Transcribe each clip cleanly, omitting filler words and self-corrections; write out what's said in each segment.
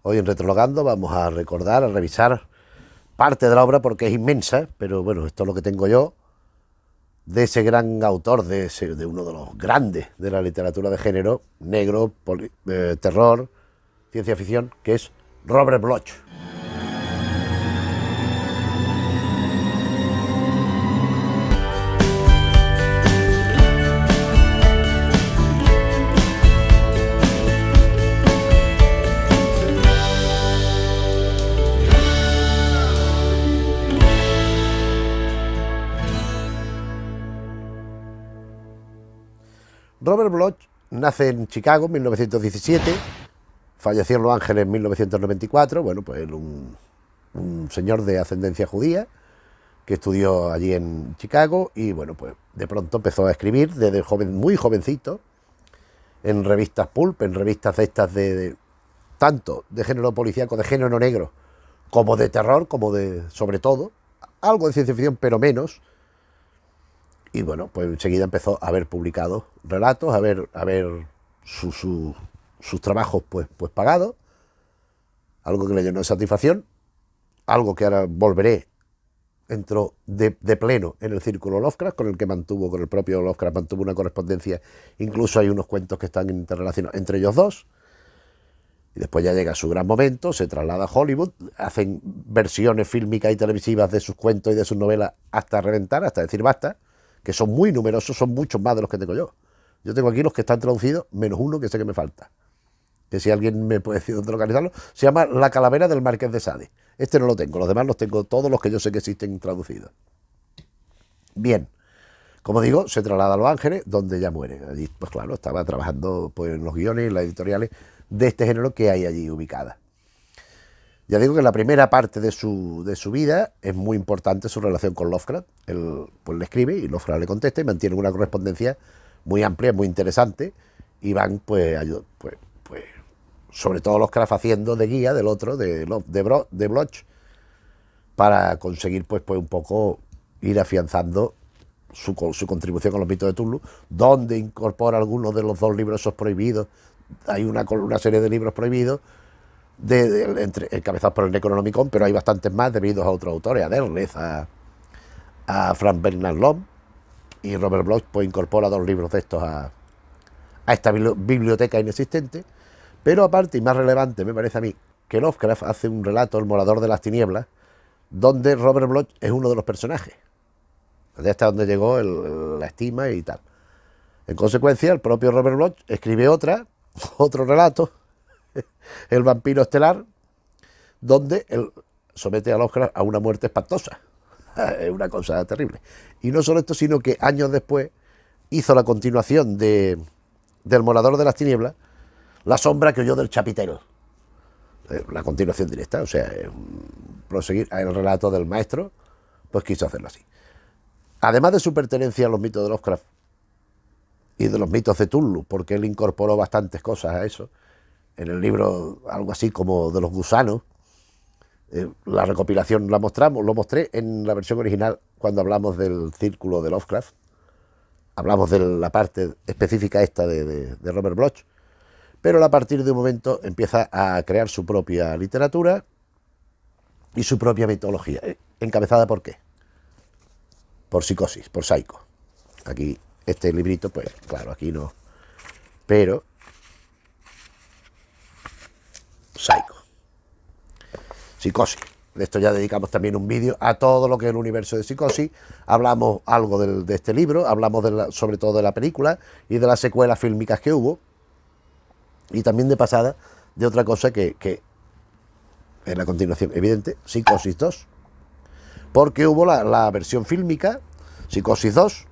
Hoy en Retrologando vamos a recordar, a revisar parte de la obra porque es inmensa, pero bueno, esto es lo que tengo yo de ese gran autor, de uno de los grandes de la literatura de género, negro, terror, ciencia ficción, que es Robert Bloch. Robert Bloch nace en Chicago en 1917, falleció en Los Ángeles en 1994, bueno, pues un señor de ascendencia judía que estudió allí en Chicago y bueno, pues de pronto empezó a escribir desde joven, muy jovencito, en revistas pulp, en revistas de estas tanto de género policíaco, de género negro, como de terror, como de, sobre todo, algo de ciencia ficción, pero menos. Y bueno, pues enseguida empezó a haber publicado relatos, a ver sus trabajos pues pagados, algo que le llenó de satisfacción, algo que ahora volveré, entró de pleno en el círculo Lovecraft, con el propio Lovecraft mantuvo una correspondencia, incluso hay unos cuentos que están interrelacionados entre ellos dos, y después ya llega su gran momento, se traslada a Hollywood, hacen versiones fílmicas y televisivas de sus cuentos y de sus novelas hasta reventar, hasta decir basta, que son muy numerosos, son muchos más de los que tengo yo. Yo tengo aquí los que están traducidos, menos uno que sé que me falta. Que si alguien me puede decir dónde localizarlo, se llama La calavera del Marqués de Sade. Este no lo tengo, los demás los tengo todos los que yo sé que existen traducidos. Bien, como digo, se traslada a Los Ángeles, donde ya muere. Allí, pues claro, estaba trabajando pues, en los guiones y en las editoriales de este género que hay allí ubicadas. Ya digo que la primera parte de su vida es muy importante su relación con Lovecraft. Él pues le escribe y Lovecraft le contesta y mantiene una correspondencia muy amplia, muy interesante. Y van pues sobre todo Lovecraft haciendo de guía del otro, de Bloch, para conseguir pues un poco ir afianzando su contribución con los mitos de Cthulhu, donde incorpora algunos de los dos libros esos prohibidos. Hay una serie de libros prohibidos, encabezados por el Necronomicon, pero hay bastantes más debidos a otros autores, a Derleth, a Frank Bernard Lom, y Robert Bloch pues incorpora dos libros de estos a esta biblioteca inexistente. Pero aparte, y más relevante me parece a mí, que Lovecraft hace un relato, El morador de las tinieblas, donde Robert Bloch es uno de los personajes. De hasta donde llegó la estima y tal. En consecuencia, el propio Robert Bloch escribe otro relato, El vampiro estelar, donde él somete a Lovecraft a una muerte espantosa. Es una cosa terrible. Y no solo esto, sino que años después hizo la continuación del morador de las tinieblas, La sombra que oyó del chapitero. La continuación directa, o sea, proseguir el relato del maestro, pues quiso hacerlo así. Además de su pertenencia a los mitos de Lovecraft y de los mitos de Cthulhu, porque él incorporó bastantes cosas a eso, en el libro algo así como de los gusanos, la recopilación lo mostré en la versión original cuando hablamos del círculo de Lovecraft, hablamos de la parte específica esta de Robert Bloch, pero a partir de un momento empieza a crear su propia literatura y su propia mitología, encabezada ¿por qué? Por Psicosis, por Psycho. Aquí, este librito, pues claro, aquí no, pero Psycho. Psicosis. De esto ya dedicamos también un vídeo a todo lo que es el universo de Psicosis. Hablamos algo de este libro, hablamos sobre todo de la película y de las secuelas fílmicas que hubo. Y también de pasada de otra cosa que es la continuación evidente, Psicosis 2. Porque hubo la versión fílmica, Psicosis 2,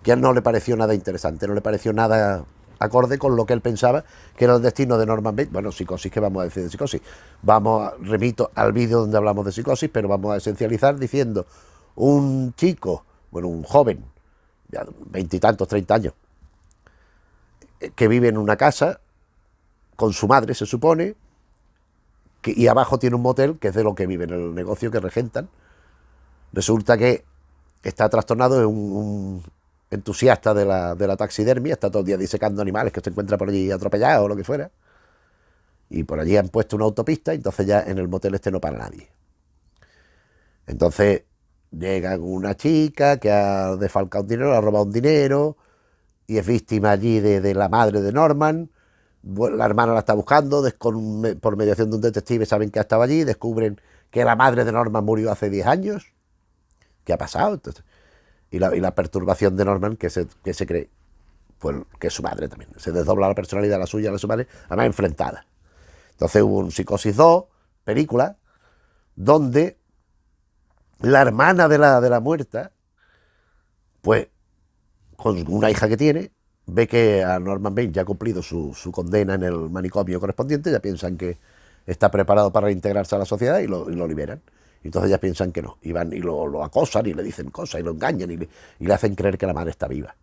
que a él no le pareció nada interesante, no le pareció nada acorde con lo que él pensaba que era el destino de Norman Bates. Bueno, Psicosis, ¿qué vamos a decir de Psicosis? Remito al vídeo donde hablamos de Psicosis, pero vamos a esencializar diciendo un chico, bueno, un joven, ya 20 y tantos, 30 años, que vive en una casa con su madre, se supone, y abajo tiene un motel, que es de lo que vive en el negocio que regentan. Resulta que está trastornado, es un entusiasta de la taxidermia, está todo el día disecando animales que se encuentra por allí atropellados o lo que fuera, Y por allí han puesto una autopista, y entonces ya en el motel este no para nadie. Entonces llega una chica que ha defalcado un dinero, ha robado un dinero, y es víctima allí de la madre de Norman. La hermana la está buscando, por mediación de un detective saben que ha estado allí, descubren que la madre de Norman murió hace 10 años. ¿Qué ha pasado? Entonces, y la perturbación de Norman, que se cree pues, que es su madre también. Se desdobla la personalidad, la suya, la de su madre, además enfrentada. Entonces hubo un Psicosis 2, película, donde la hermana de la muerta, pues con una hija que tiene, ve que a Norman Bates ya ha cumplido su condena en el manicomio correspondiente, ya piensan que está preparado para reintegrarse a la sociedad y lo liberan. Y entonces ya piensan que no, y van y lo acosan y le dicen cosas y lo engañan y le hacen creer que la madre está viva.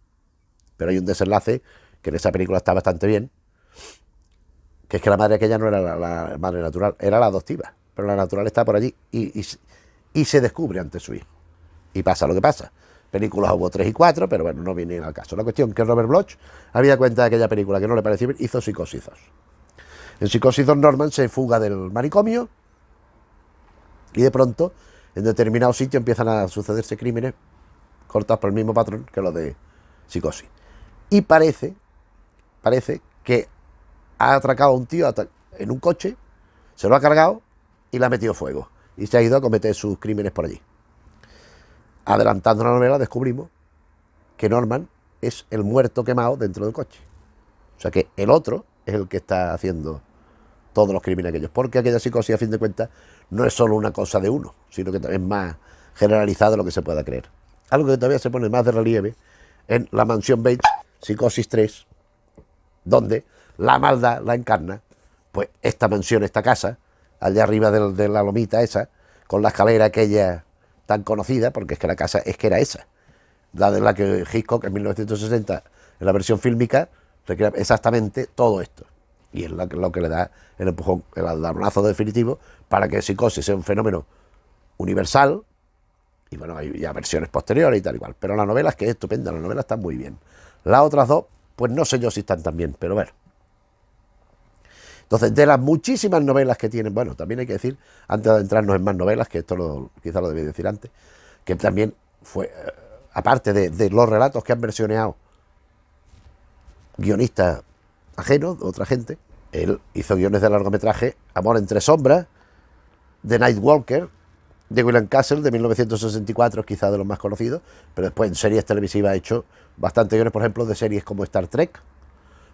Pero hay un desenlace que en esa película está bastante bien, que es que la madre aquella no era la madre natural, era la adoptiva, pero la natural está por allí y se descubre ante su hijo. Y pasa lo que pasa. Películas hubo 3 y 4, pero bueno, no viene al caso. La cuestión es que Robert Bloch, había cuenta de aquella película que no le pareció bien, hizo Psicosis 2. En Psicosis 2 Norman se fuga del manicomio y de pronto en determinado sitio empiezan a sucederse crímenes cortados por el mismo patrón que los de Psicosis. Y parece que ha atracado a un tío en un coche, se lo ha cargado y le ha metido fuego. Y se ha ido a cometer sus crímenes por allí. Adelantando la novela, descubrimos que Norman es el muerto quemado dentro del coche. O sea que el otro es el que está haciendo todos los crímenes aquellos. Porque aquella psicosis, a fin de cuentas, no es solo una cosa de uno, sino que también es más generalizada de lo que se pueda creer. Algo que todavía se pone más de relieve en La Mansión Bates, Psicosis 3, donde la maldad la encarna, pues esta mansión, esta casa, allá arriba de la lomita esa, con la escalera aquella tan conocida, porque es que la casa es que era esa, la de la que Hitchcock en 1960, en la versión fílmica, recrea exactamente todo esto. Y es lo que le da el empujón, el aldabonazo definitivo para que Psicosis sea un fenómeno universal. Y bueno, hay ya versiones posteriores y tal igual. Pero la novela es que es estupenda, la novela está muy bien. Las otras dos, pues no sé yo si están tan bien, pero bueno. Entonces, de las muchísimas novelas que tienen, bueno, también hay que decir, antes de adentrarnos en más novelas, que esto quizá lo debí decir antes, que también fue, aparte de los relatos que han versioneado guionistas ajenos, otra gente, él hizo guiones de largometraje Amor entre sombras, The Nightwalker, de William Castle, de 1964, quizá de los más conocidos, pero después en series televisivas ha hecho bastantes guiones, por ejemplo, de series como Star Trek,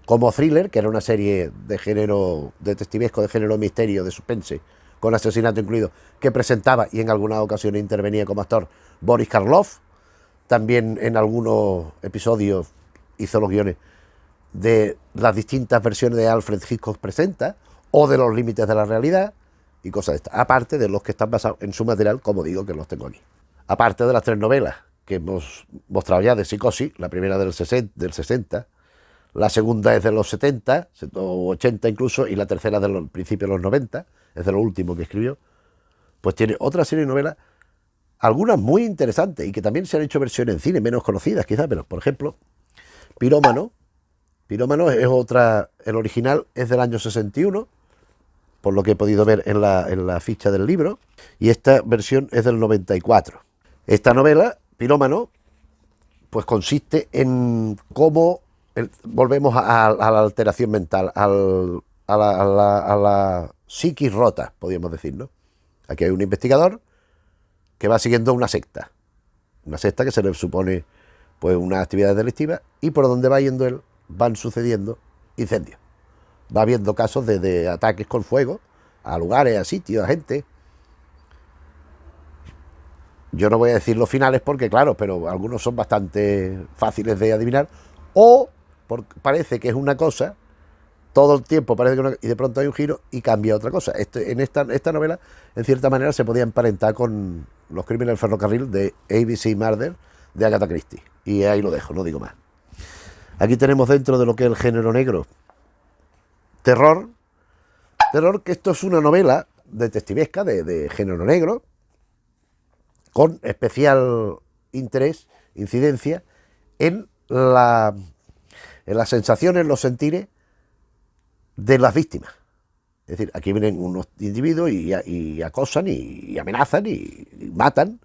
como Thriller, que era una serie de género detectivesco, de género misterio, de suspense, con asesinato incluido, que presentaba y en algunas ocasiones intervenía como actor Boris Karloff. También en algunos episodios hizo los guiones de las distintas versiones de Alfred Hitchcock Presenta o de Los límites de la realidad y cosas de estas, aparte de los que están basados en su material, como digo, que los tengo aquí. Aparte de las 3 novelas que hemos mostrado ya de Psicosis, la primera del 60, la segunda es de los 70 o 80 incluso, y la tercera del principio de los 90, es de lo último que escribió, pues tiene otra serie de novelas, algunas muy interesantes y que también se han hecho versiones en cine, menos conocidas quizás, pero por ejemplo, Pirómano es otra, el original es del año 61, por lo que he podido ver en la ficha del libro, y esta versión es del 94. Esta novela, Pirómano, pues consiste en cómo volvemos a la alteración mental, a la psiquis rota, podríamos decir, ¿no? Aquí hay un investigador que va siguiendo una secta que se le supone pues una actividad delictiva, y por donde va yendo él van sucediendo incendios. Va habiendo casos de ataques con fuego a lugares, a sitios, a gente. Yo no voy a decir los finales porque, claro, pero algunos son bastante fáciles de adivinar. O parece que es una cosa, todo el tiempo parece que y de pronto hay un giro y cambia otra cosa. Esta novela, en cierta manera, se podía emparentar con Los crímenes del ferrocarril de ABC Murder de Agatha Christie. Y ahí lo dejo, no digo más. Aquí tenemos dentro de lo que es el género negro, terror, que esto es una novela detectivesca de género negro, con especial interés, incidencia, en las sensaciones, los sentires de las víctimas. Es decir, aquí vienen unos individuos y acosan y amenazan y matan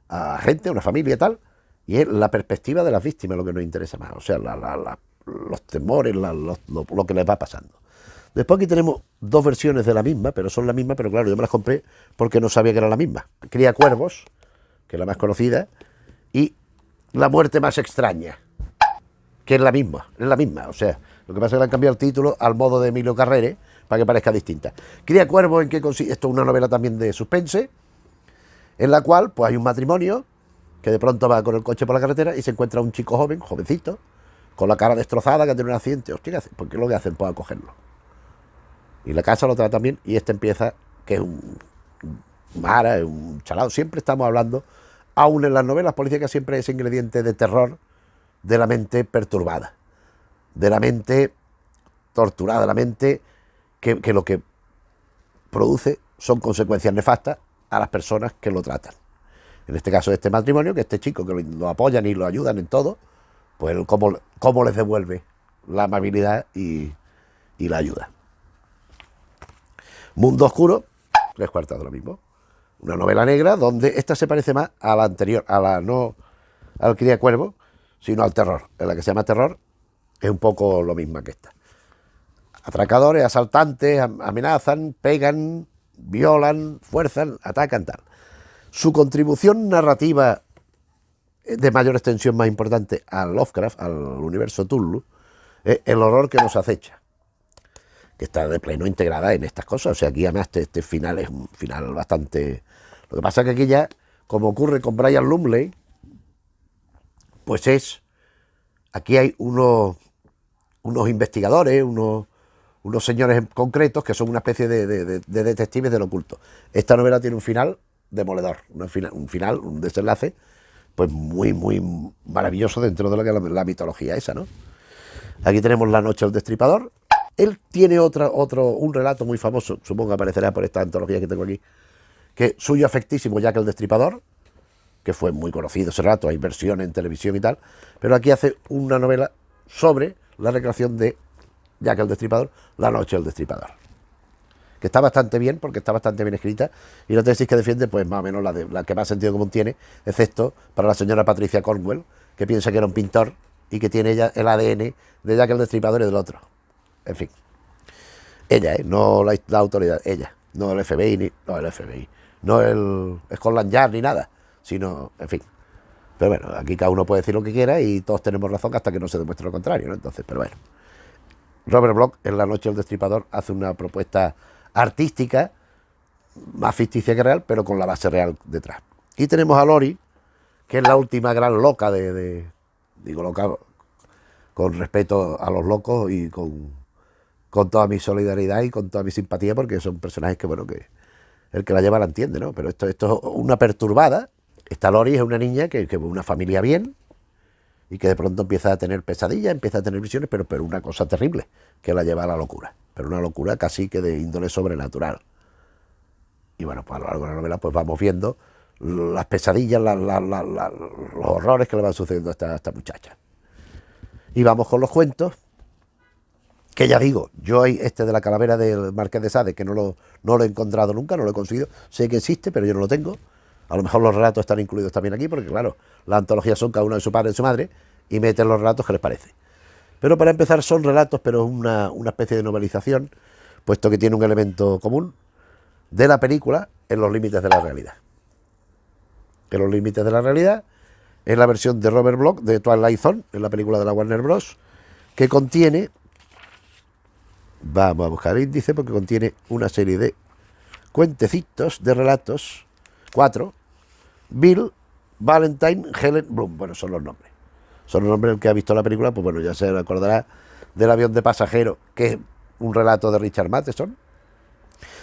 a gente, a una familia y tal, y es la perspectiva de las víctimas lo que nos interesa más, o sea, los temores, lo que les va pasando. Después aquí tenemos dos versiones de la misma, pero son la misma, pero claro, yo me las compré porque no sabía que era la misma. Cría cuervos, que es la más conocida, y La muerte más extraña, que es la misma, o sea, lo que pasa es que le han cambiado el título al modo de Emilio Carrere para que parezca distinta. Cría cuervos, ¿en qué consiste? Esto es una novela también de suspense, en la cual pues hay un matrimonio que de pronto va con el coche por la carretera y se encuentra un chico joven, jovencito, con la cara destrozada, que tiene un accidente. Hostia, ¿qué hacen? ¿Por qué lo que hacen? Pues acogerlo. Y la casa lo trata bien y este empieza, que es un mara, es un chalado. Siempre estamos hablando, aún en las novelas policíacas, siempre ese ingrediente de terror, de la mente perturbada, de la mente torturada, de la mente que lo que produce son consecuencias nefastas a las personas que lo tratan. En este caso, este matrimonio, que este chico que lo apoyan y lo ayudan en todo, pues cómo les devuelve la amabilidad y la ayuda. Mundo Oscuro, tres cuartas de lo mismo. Una novela negra donde esta se parece más a la anterior, no al Cría Cuervo, sino al terror. En la que se llama Terror es un poco lo mismo que esta. Atracadores, asaltantes, amenazan, pegan, violan, fuerzan, atacan, tal. Su contribución narrativa de mayor extensión, más importante, a Lovecraft, al universo Cthulhu, es el horror que nos acecha, que está de pleno integrada en estas cosas. O sea, aquí además este final es un final bastante... Lo que pasa es que aquí ya, como ocurre con Brian Lumley, pues aquí hay unos investigadores, unos señores concretos que son una especie de detectives del oculto. Esta novela tiene un final demoledor, un desenlace pues muy, muy maravilloso dentro de lo que es la mitología esa, ¿no? Aquí tenemos La noche del destripador. Él tiene un relato muy famoso, supongo que aparecerá por esta antología que tengo aquí, que suyo afectísimo, Jack el Destripador, que fue muy conocido ese relato, hay versiones en televisión y tal, pero aquí hace una novela sobre la recreación de Jack el Destripador, La noche del destripador, que está bastante bien, porque está bastante bien escrita, y la tesis que defiende, pues más o menos la que más sentido común tiene, excepto para la señora Patricia Cornwell, que piensa que era un pintor y que tiene ella el ADN de Jack el Destripador y del otro. En fin. Ella, no la autoridad, ella. No el FBI, no el Scotland Yard ni nada, sino, en fin. Pero bueno, aquí cada uno puede decir lo que quiera y todos tenemos razón hasta que no se demuestre lo contrario, ¿no? Entonces, pero bueno. Robert Bloch, en La noche del destripador, hace una propuesta artística, más ficticia que real, pero con la base real detrás. Y tenemos a Lori, que es la última gran loca digo loca con respeto a los locos y con toda mi solidaridad y con toda mi simpatía, porque son personajes que, bueno, que el que la lleva la entiende, ¿no? Pero esto es una perturbada. Esta Lori es una niña que una familia bien y que de pronto empieza a tener pesadillas, empieza a tener visiones, pero una cosa terrible, que la lleva a la locura. Pero una locura casi que de índole sobrenatural. Y bueno, pues a lo largo de la novela pues vamos viendo las pesadillas, los horrores que le van sucediendo a esta muchacha. Y vamos con los cuentos, que ya digo, yo este de la calavera del Marqués de Sade, que no lo he encontrado nunca, no lo he conseguido, sé que existe, pero yo no lo tengo. A lo mejor los relatos están incluidos también aquí, porque claro, las antologías son cada uno de su padre y de su madre, y meten los relatos que les parece. Pero para empezar son relatos, pero una especie de novelización, puesto que tiene un elemento común de la película en los límites de la realidad. En los límites de la realidad es la versión de Robert Bloch de Twilight Zone, en la película de la Warner Bros., que contiene, vamos a buscar el índice, porque contiene una serie de cuentecitos, de relatos, 4, Bill, Valentine, Helen, Bloom, bueno, son los nombres. Son los nombres del que ha visto la película, pues bueno, ya se acordará del avión de pasajero, que es un relato de Richard Matheson.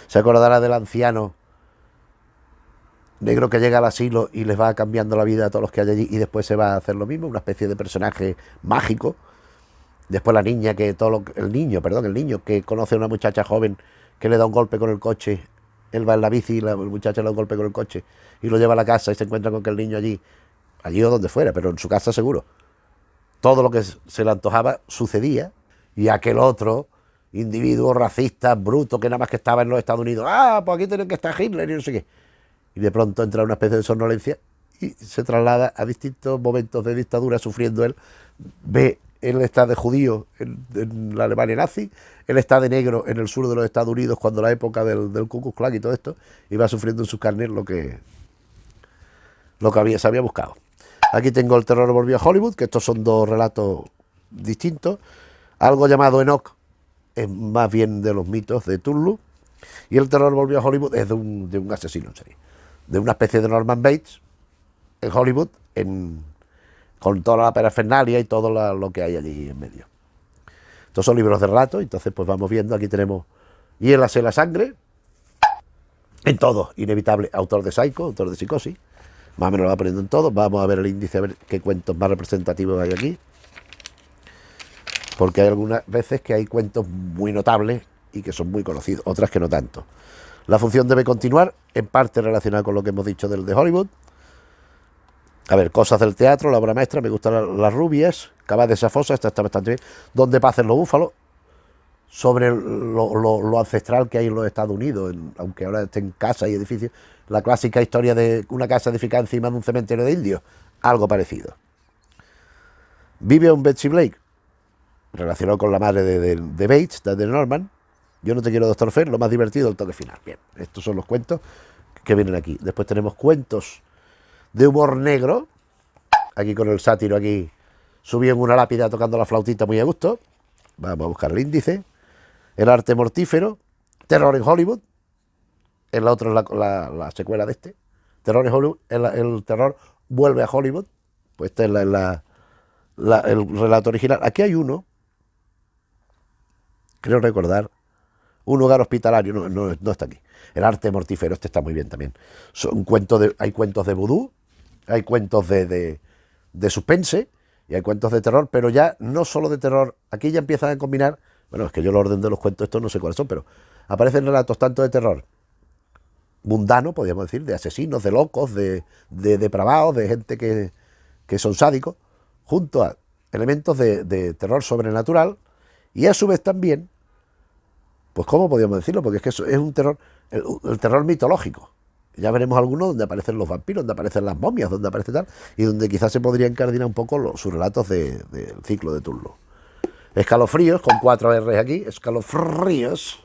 Se acordará del anciano negro que llega al asilo y les va cambiando la vida a todos los que hay allí y después se va a hacer lo mismo, una especie de personaje mágico. Después la niña el niño que conoce a una muchacha joven que le da un golpe con el coche. Él va en la bici y la muchacha le da un golpe con el coche y lo lleva a la casa y se encuentra con que el niño allí o donde fuera, pero en su casa seguro. Todo lo que se le antojaba sucedía y aquel otro individuo racista, bruto, que nada más que estaba en los Estados Unidos. Ah, pues aquí tiene que estar Hitler y no sé qué. Y de pronto entra una especie de somnolencia y se traslada a distintos momentos de dictadura sufriendo él. Ve, él está de judío en la Alemania nazi, él está de negro en el sur de los Estados Unidos cuando la época del Ku Klux Klan y todo esto, y va sufriendo en sus carnes se había buscado. Aquí tengo El terror volvió a Hollywood, que estos son dos relatos distintos. Algo llamado Enoch es más bien de los mitos de Cthulhu, y El terror volvió a Hollywood es de un asesino en serie, de una especie de Norman Bates en Hollywood, con toda la parafernalia y todo lo que hay allí en medio. Estos son libros de relatos, entonces pues vamos viendo. Aquí tenemos Hiélase la sangre, en todo, inevitable, autor de Psycho, autor de Psicosis, más o menos lo va poniendo en todo. Vamos a ver el índice, a ver qué cuentos más representativos hay aquí, porque hay algunas veces que hay cuentos muy notables y que son muy conocidos, otras que no tanto. La función debe continuar, en parte relacionada con lo que hemos dicho del de Hollywood. A ver, cosas del teatro, la obra maestra, me gustan las rubias, Cabas de esa fosa, esta está bastante bien. Donde pacen los búfalos, sobre lo ancestral que hay en los Estados Unidos, aunque ahora estén casas y edificios, la clásica historia de una casa edificada encima de un cementerio de indios, algo parecido. Vive un Betsy Blake, relacionado con la madre de Bates, de Norman. Yo no te quiero, Doctor Fer, lo más divertido, el toque final. Bien, estos son los cuentos que vienen aquí. Después tenemos cuentos de humor negro, aquí con el sátiro aquí subido en una lápida tocando la flautita muy a gusto. Vamos a buscar el índice. El arte mortífero, Terror en Hollywood, el otro es la secuela de este. Terror en Hollywood, el terror vuelve a Hollywood. Pues este es el relato original. Aquí hay uno, creo recordar, un hogar hospitalario, no está aquí. El arte mortífero, este está muy bien también. Hay cuentos de vudú, hay cuentos de suspense y hay cuentos de terror, pero ya no solo de terror. Aquí ya empiezan a combinar, bueno, es que yo el orden de los cuentos estos no sé cuáles son, pero aparecen relatos tanto de terror mundano, podríamos decir, de asesinos, de locos, de depravados, de gente que son sádicos, junto a elementos de terror sobrenatural y a su vez también, pues ¿cómo podríamos decirlo? Porque es que eso es un terror, el terror mitológico. Ya veremos algunos donde aparecen los vampiros, donde aparecen las momias, donde aparece tal, y donde quizás se podría encardinar un poco sus relatos del ciclo de Cthulhu. Escalofríos, con 4 R's aquí, escalofríos.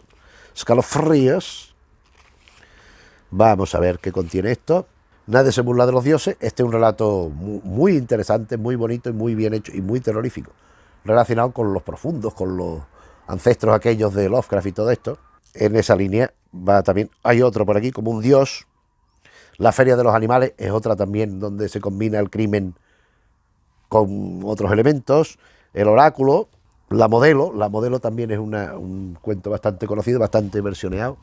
Vamos a ver qué contiene esto. Nadie se burla de los dioses. Este es un relato muy interesante, muy bonito y muy bien hecho y muy terrorífico, relacionado con los profundos, con los ancestros aquellos de Lovecraft y todo esto. En esa línea va también, hay otro por aquí, como un dios. La feria de los animales es otra también, donde se combina el crimen con otros elementos. El oráculo, la modelo también es un cuento bastante conocido, bastante versioneado.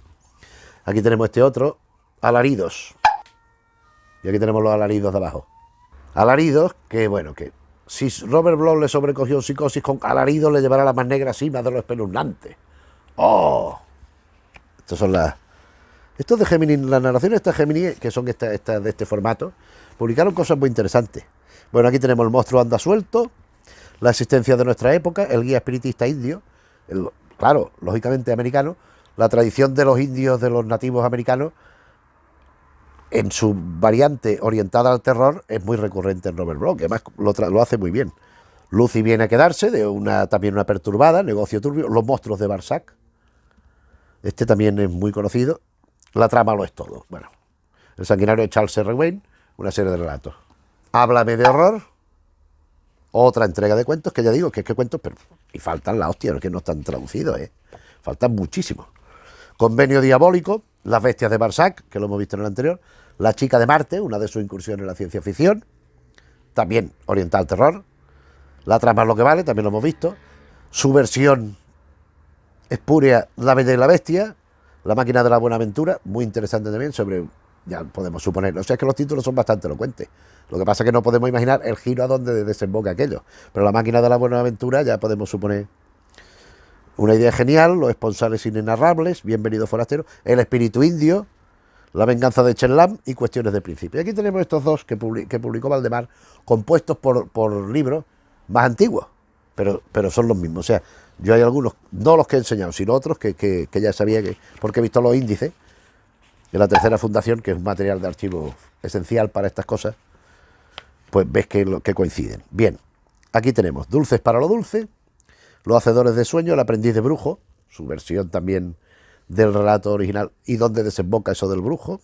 Aquí tenemos este otro, alaridos. Y aquí tenemos los alaridos de abajo. Alaridos, que bueno, que si Robert Bloch le sobrecogió psicosis, con alaridos le llevará la más negra cima de los espeluznantes. ¡Oh! Estos son estos de Gemini, las narraciones de Gemini, que son estas de este formato, publicaron cosas muy interesantes. Bueno, aquí tenemos El monstruo anda suelto, La existencia de nuestra época, El guía espiritista indio, claro, lógicamente americano, la tradición de los indios, de los nativos americanos, en su variante orientada al terror, es muy recurrente en Robert Bloch, que además lo hace muy bien. Lucy viene a quedarse, también una perturbada, Negocio turbio, Los monstruos de Balzac, este también es muy conocido. La trama lo es todo. Bueno, El sanguinario de Charles R. Wayne, una serie de relatos. Háblame de horror, otra entrega de cuentos, que ya digo que cuentos, pero y faltan la hostia, que no están traducidos, faltan muchísimos. Convenio diabólico, Las bestias de Balzac, que lo hemos visto en el anterior. La chica de Marte, una de sus incursiones en la ciencia ficción, también oriental al terror. La trama es lo que vale, también lo hemos visto. Su versión espúrea, La bella y la bestia. La máquina de la buena aventura, muy interesante también, sobre, ya podemos suponer, o sea, es que los títulos son bastante elocuentes. Lo que pasa es que no podemos imaginar el giro a donde desemboca aquello. Pero La máquina de la buena aventura ya podemos suponer una idea genial. Los esponsales inenarrables, Bienvenido forastero, El espíritu indio, La venganza de Chenlam y Cuestiones de principio. Y aquí tenemos estos dos que publicó Valdemar, compuestos por libros más antiguos, pero son los mismos. O sea, yo hay algunos, no los que he enseñado, sino otros que ya sabía que, porque he visto los índices de la tercera fundación, que es un material de archivo esencial para estas cosas, pues ves que coinciden. Bien, aquí tenemos Dulces para lo dulce, Los hacedores de sueño, El aprendiz de brujo, su versión también del relato original y dónde desemboca eso del brujo.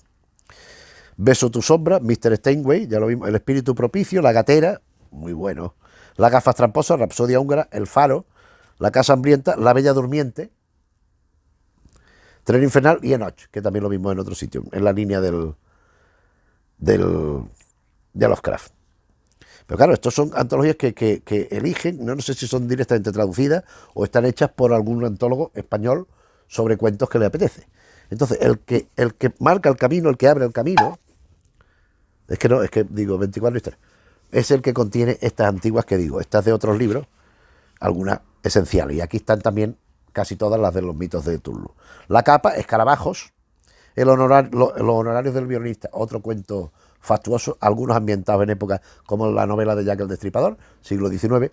Beso tu sombra, Mr. Steinway, ya lo vimos, El espíritu propicio, La gatera, muy bueno. Las gafas tramposas, Rapsodia húngara, El faro, La casa hambrienta, La bella durmiente, Tren infernal y Enoch, que también lo vimos en otro sitio, en la línea de Lovecraft. Pero claro, estos son antologías que eligen, no sé si son directamente traducidas o están hechas por algún antólogo español sobre cuentos que le apetece. Entonces, el que marca el camino, el que abre el camino, es que digo 24 historias, es el que contiene estas antiguas que digo, estas de otros libros, algunas esenciales. Y aquí están también casi todas las de los mitos de Cthulhu. La capa, Escarabajos, los honorarios del violinista, otro cuento fastuoso, algunos ambientados en épocas como la novela de Jack el Destripador, siglo XIX.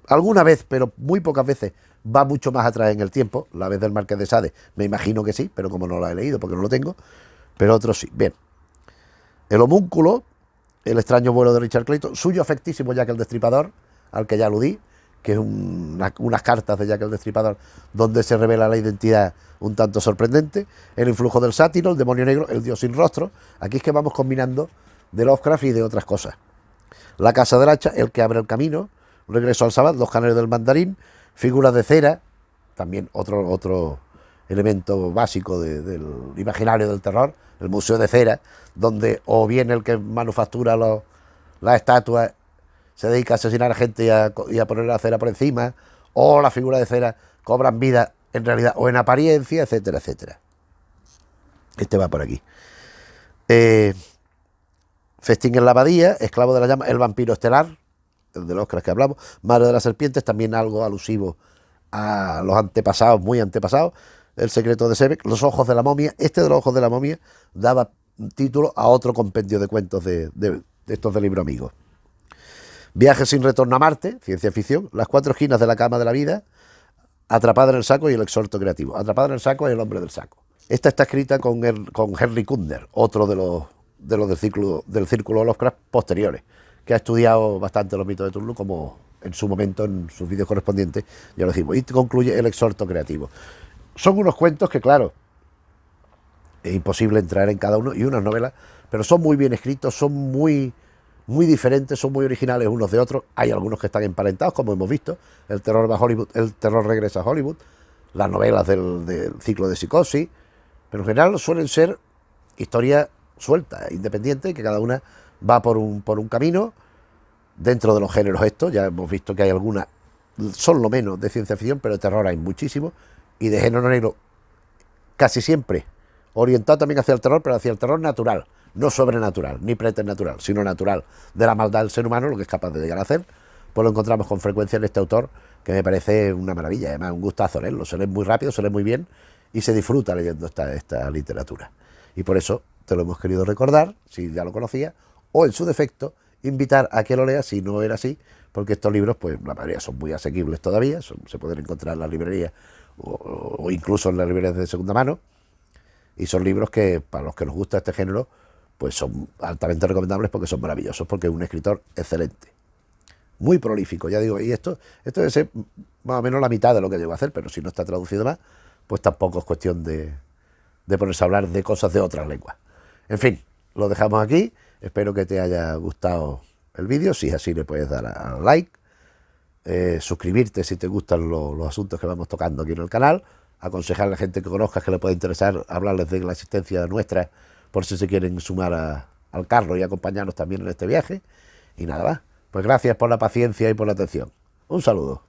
Alguna vez, pero muy pocas veces, va mucho más atrás en el tiempo. La vez del Marqués de Sade, me imagino que sí, pero como no la he leído porque no lo tengo, pero otros sí. Bien. El homúnculo, El extraño vuelo de Richard Clayton, suyo afectísimo Jack el Destripador, al que ya aludí, que es unas cartas de Jack el Destripador donde se revela la identidad un tanto sorprendente. El influjo del sátiro, El demonio negro, El dios sin rostro. Aquí es que vamos combinando de Lovecraft y de otras cosas. La casa del hacha, El que abre el camino, Regreso al Sabbat, Los canales del mandarín, Figuras de cera, también otro elemento básico del imaginario del terror, el Museo de Cera, donde o bien el que manufactura las estatuas se dedica a asesinar a gente y a poner la cera por encima, o las figuras de cera cobran vida en realidad o en apariencia, etcétera, etcétera. Este va por aquí. Festín en la abadía, Esclavo de la llama, El vampiro estelar, el de los que hablamos, Madre de las serpientes, también algo alusivo a los antepasados, muy antepasados, El secreto de Sebek, Los ojos de la momia. Este de los ojos de la momia daba título a otro compendio de cuentos de estos de Libro Amigo. Viaje sin retorno a Marte, ciencia ficción, Las cuatro esquinas de la cama de la vida, Atrapada en el saco y El exhorto creativo. Atrapada en el saco es El hombre del saco. Esta está escrita con Henry Kunder, otro de los del círculo Lovecraft posteriores, que ha estudiado bastante los mitos de Cthulhu, como en su momento en sus vídeos correspondientes ya lo decimos, y concluye El exhorto creativo. Son unos cuentos que, claro, es imposible entrar en cada uno, y unas novelas, pero son muy bien escritos, son muy diferentes, son muy originales unos de otros. Hay algunos que están emparentados, como hemos visto, El terror va a Hollywood, El terror regresa a Hollywood, las novelas del ciclo de Psicosis, pero en general suelen ser historias sueltas, independientes, que cada una va por un camino dentro de los géneros estos. Ya hemos visto que hay algunas, son lo menos de ciencia ficción, pero de terror hay muchísimo, y de género negro casi siempre orientado también hacia el terror, pero hacia el terror natural, no sobrenatural, ni preternatural, sino natural, de la maldad del ser humano, lo que es capaz de llegar a hacer. Pues lo encontramos con frecuencia en este autor, que me parece una maravilla, además un gustazo leerlo, se lee muy rápido, se lee muy bien, y se disfruta leyendo esta literatura. Y por eso te lo hemos querido recordar, si ya lo conocías, o en su defecto, invitar a que lo leas si no era así, porque estos libros, pues la mayoría son muy asequibles todavía, se pueden encontrar en las librerías o incluso en las librerías de segunda mano, y son libros que, para los que nos gusta este género, pues son altamente recomendables porque son maravillosos, porque es un escritor excelente, muy prolífico, ya digo, y esto debe ser más o menos la mitad de lo que llego a hacer, pero si no está traducido más, pues tampoco es cuestión de ponerse a hablar de cosas de otras lenguas. En fin, lo dejamos aquí, espero que te haya gustado el vídeo, si es así le puedes dar a like, suscribirte si te gustan los asuntos que vamos tocando aquí en el canal, aconsejar a la gente que conozcas que le pueda interesar, hablarles de la existencia nuestra, por si se quieren sumar al carro y acompañarnos también en este viaje, y nada más. Pues gracias por la paciencia y por la atención. Un saludo.